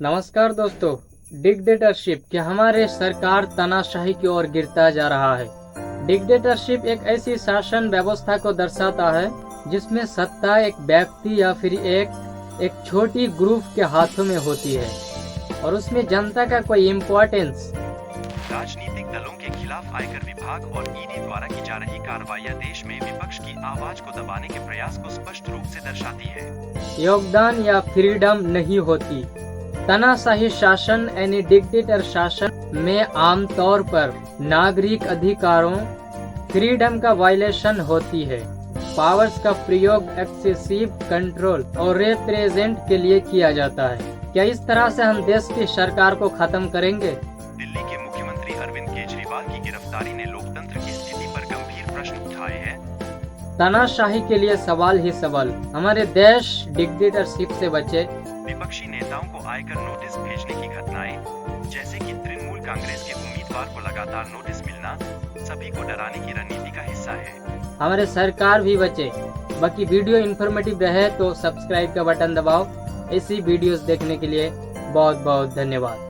नमस्कार दोस्तों। डिक्टेटरशिप कि हमारे सरकार तानाशाही की ओर गिरता जा रहा है। डिक्टेटरशिप एक ऐसी शासन व्यवस्था को दर्शाता है जिसमें सत्ता एक व्यक्ति या फिर एक छोटी ग्रुप के हाथों में होती है और उसमें जनता का कोई इम्पोर्टेंस। राजनीतिक दलों के खिलाफ आयकर विभाग और ईडी द्वारा की जा रही कार्रवाइयां देश में विपक्ष की आवाज को दबाने के प्रयास को स्पष्ट रूप से दर्शाती है। योगदान या फ्रीडम नहीं होती। तानाशाही शासन यानी डिक्टेटर शासन में आमतौर पर नागरिक अधिकारों फ्रीडम का वायलेशन होती है। पावर्स का प्रयोग एक्सेसिव कंट्रोल और रिप्रेजेंट के लिए किया जाता है। क्या इस तरह से हम देश की सरकार को खत्म करेंगे? दिल्ली के मुख्यमंत्री अरविंद केजरीवाल की गिरफ्तारी ने लोकतंत्र की स्थिति पर गंभीर प्रश्न उठाए हैं। तानाशाही के लिए सवाल ही सवाल। हमारे देश डिक्टेटरशिप से बचे। विपक्षी नेताओं को आयकर नोटिस भेजने की घटनाएं, जैसे कि तृणमूल कांग्रेस के उम्मीदवार को लगातार नोटिस मिलना, सभी को डराने की रणनीति का हिस्सा है। हमारे सरकार भी बचे। बाकी वीडियो इन्फॉर्मेटिव रहे तो सब्सक्राइब का बटन दबाओ। ऐसी वीडियोस देखने के लिए बहुत बहुत धन्यवाद।